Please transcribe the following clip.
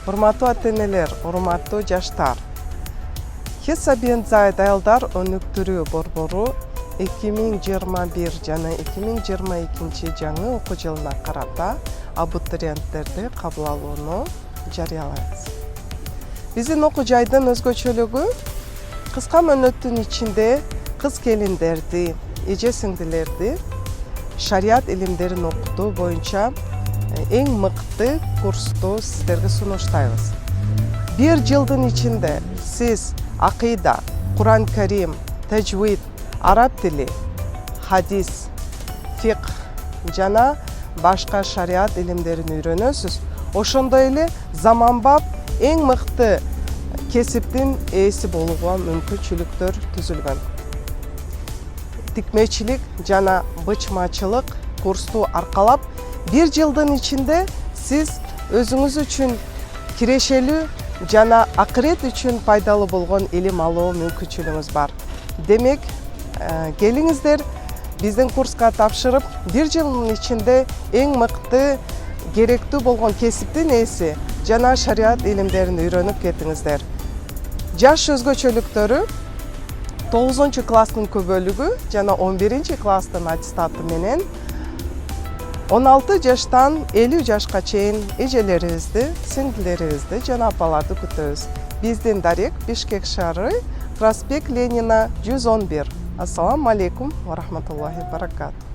Урматтуу ата-энелер, урматтуу жаштар. Хесабиензайд айылдар өнүктүрүү борбору 2021 жана 2022 жаңы окуу жылына карата абитуриенттерди кабыл алууну жарыялайбыз. Биздин окуу жайдын өзгөчөлүгү кыска мөөнөттүн ичинде кыз келиндерди, эже сиңдилерди шарият илимдерин окутуу боюнча эң мыкты курсту сиздерге сунуштайбыз. Бир жылдын ичинде сиз акыйда, Куран Карим, тажвид, араб тили, хадис, фикх жана башка шарият илимдерин үйрөнөсүз. Ошондой эле заманбап эң мыкты кесиптин ээси болууга мүмкүнчүлүктөр түзүлгөн. Тикмечилик жана бычмачылык курсту аркалап, бир жылдын ичинде сиз өзүңүз үчүн кирешелүү жана акырет үчүн пайдалуу болгон илим алуу мүмкүнчүлүгүңүз бар. Демек, келиңиздер биздин курска тапшырып, бир жылдын ичинде эң мыкты керектүү болгон кесиптин ээси жана шарият илимдерин үйрөнүп кетиңиздер. Жаш өзгөчөлүктөрү 9 класстын көбөлүгү жана 11 класстын аттестаты менен 16 жаштан 50 жашка чейин эжелерибизди, сиңдилерибизди жана апаларды күтөбүз. Биздин дарек Бишкек шаары, проспект Ленина 111. Ассаламу алейкум ва рахматуллахи баракатух.